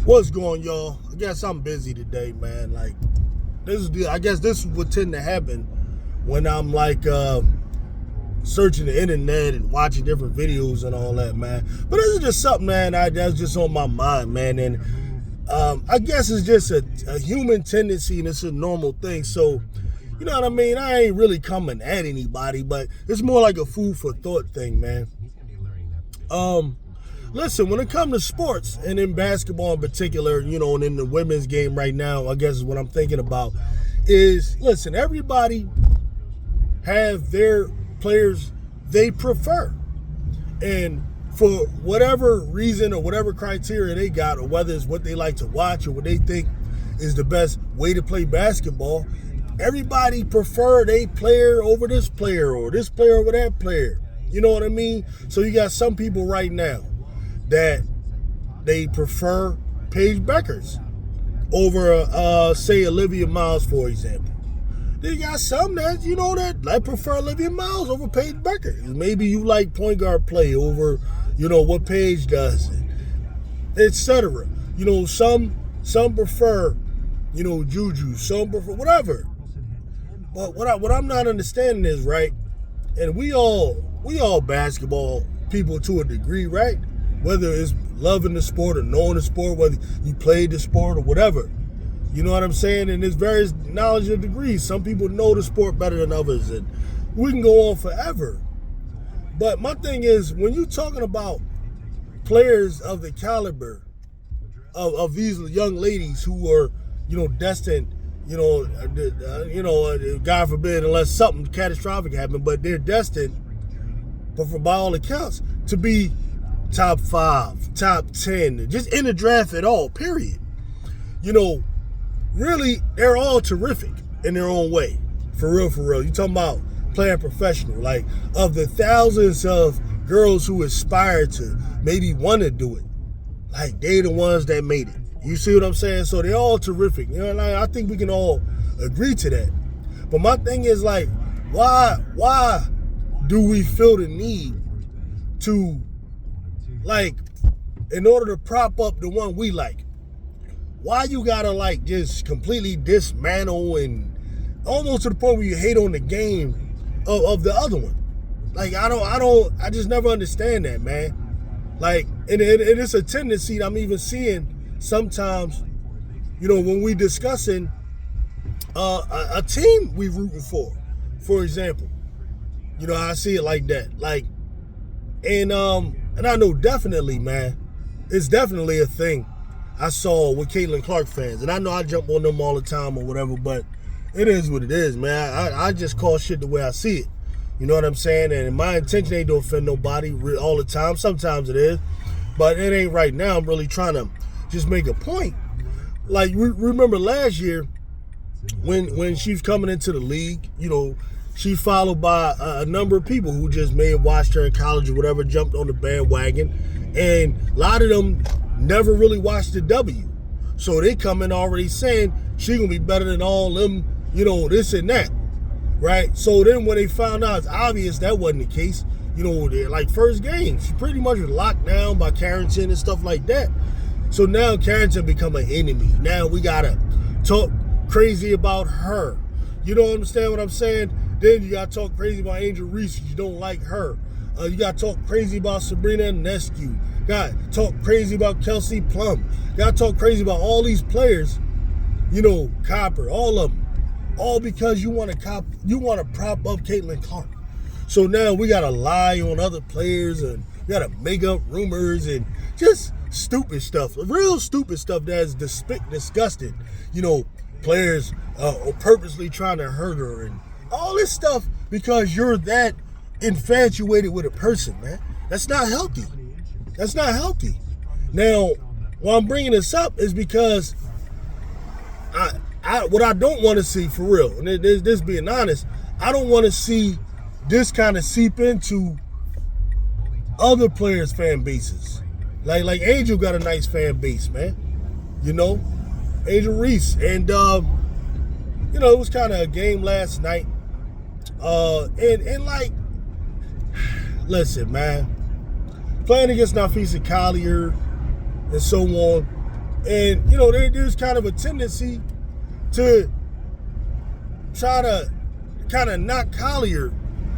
What's going, y'all? I guess I'm busy today, man. Like, I guess this would tend to happen when I'm like searching the internet and watching different videos and all that, man. But this is just something, man, that's just on my mind, man. And I guess it's just a human tendency and it's a normal thing. So, you know what I mean? I ain't really coming at anybody, but it's more like a food for thought thing, man. Listen, when it comes to sports, and in basketball in particular, you know, and in the women's game right now, I guess is what I'm thinking about, is, listen, everybody have their players they prefer. And for whatever reason or whatever criteria they got, or whether it's what they like to watch or what they think is the best way to play basketball, everybody prefer a player over this player or this player over that player. You know what I mean? So you got some people right now that they prefer Paige Bueckers over, say, Olivia Miles, for example. Then you got some that, you know, that prefer Olivia Miles over Paige Bueckers. Maybe you like point guard play over, you know, what Paige does, etc. You know, some prefer, you know, Juju. Some prefer whatever. But what I'm not understanding is, right, and we all basketball people to a degree, right? Whether it's loving the sport or knowing the sport, whether you played the sport or whatever. You know what I'm saying? And there's various knowledge of degrees. Some people know the sport better than others, and we can go on forever. But my thing is, when you're talking about players of the caliber of these young ladies who are, you know, destined, God forbid, unless something catastrophic happened, but they're destined, but by all accounts, to be top 5, top 10, just in the draft at all, period. You know, really, they're all terrific in their own way. For real, for real. You talking about playing professional. Like, of the thousands of girls who aspire to maybe want to do it, like, they the ones that made it. You see what I'm saying? So they're all terrific. You know, like, I think we can all agree to that. But my thing is, like, why do we feel the need to, like, in order to prop up the one we like, why you gotta, like, just completely dismantle and almost to the point where you hate on the game of the other one? Like, I just never understand that, man. Like, and it's a tendency that I'm even seeing sometimes, you know, when we discussing a team we rooting for example. You know, I see it like that. Like, and I know definitely, man, it's definitely a thing I saw with Caitlin Clark fans. And I know I jump on them all the time or whatever, but it is what it is, man. I just call shit the way I see it. You know what I'm saying? And my intention ain't to offend nobody all the time. Sometimes it is, but it ain't right now. I'm really trying to just make a point. Like, remember last year when she's coming into the league, you know, she's followed by a number of people who just may have watched her in college or whatever, jumped on the bandwagon. And a lot of them never really watched the W. So they come in already saying she gonna be better than all them, you know, this and that. Right? So then when they found out, it's obvious that wasn't the case. You know, they're like first game, she pretty much was locked down by Carrington and stuff like that. So now Carrington become an enemy. Now we gotta talk crazy about her. You don't understand what I'm saying? Then you gotta talk crazy about Angel Reese if you don't like her. You gotta talk crazy about Sabrina Ionescu. Gotta talk crazy about Kelsey Plum. Gotta talk crazy about all these players. You know, Copper, all of them. All because you want to prop up Caitlin Clark. So now we gotta lie on other players and we gotta make up rumors and just stupid stuff, real stupid stuff that's disgusting. You know, players purposely trying to hurt her and all this stuff because you're that infatuated with a person, man. That's not healthy. That's not healthy. Now, why I'm bringing this up is because what I don't want to see, for real, and this being honest, I don't want to see this kind of seep into other players' fan bases. Like Angel got a nice fan base, man. You know, Angel Reese. And, you know, it was kind of a game last night. And like, listen, man, playing against Napheesa Collier and so on, And, there's kind of a tendency to try to kind of knock Collier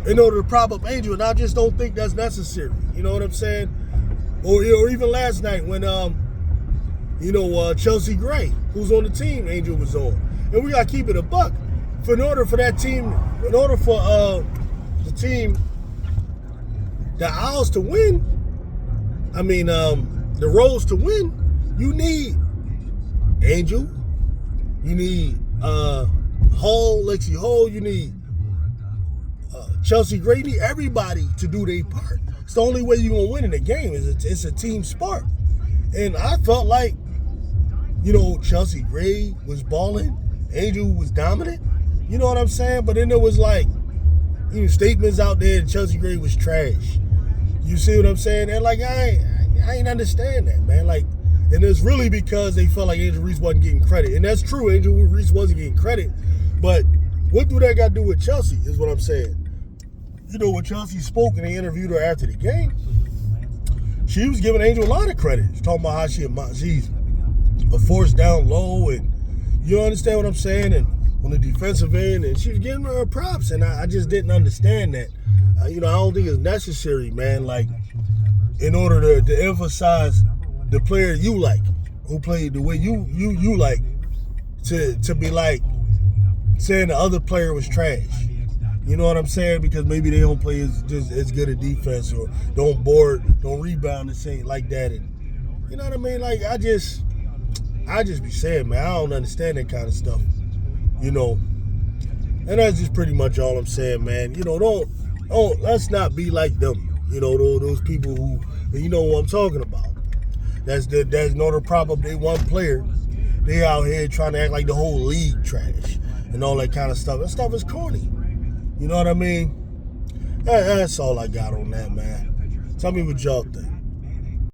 in order to prop up Angel, and I just don't think that's necessary. You know what I'm saying? Or even last night when, Chelsea Gray, who's on the team, Angel was on. And we got to keep it a buck. In order for the team, the Owls to win, the Rose to win, you need Angel, you need Lexi Hall, you need Chelsea Gray, you need everybody to do their part. It's the only way you're going to win in the game. It's a team sport. And I felt like, Chelsea Gray was balling, Angel was dominant. You know what I'm saying? But then there was statements out there that Chelsea Gray was trash. You see what I'm saying? And I ain't understand that, man. And it's really because they felt like Angel Reese wasn't getting credit. And that's true, Angel Reese wasn't getting credit. But what do that got to do with Chelsea is what I'm saying. When Chelsea spoke and they interviewed her after the game, she was giving Angel a lot of credit. She's talking about how she's a force down low, and you understand what I'm saying? And on the defensive end, and she was giving her props, and I just didn't understand that. I don't think it's necessary, man, in order to emphasize the player you like, who played the way you like, to be saying the other player was trash. You know what I'm saying? Because maybe they don't play as good a defense, or don't rebound and say like that. And you know what I mean? I just be saying, man, I don't understand that kind of stuff. And that's just pretty much all I'm saying, man. Let's not be like them. Those people who, you know what I'm talking about. That's to prop up they one player. They out here trying to act like the whole league trash and all that kind of stuff. That stuff is corny. You know what I mean? That's all I got on that, man. Tell me what y'all think.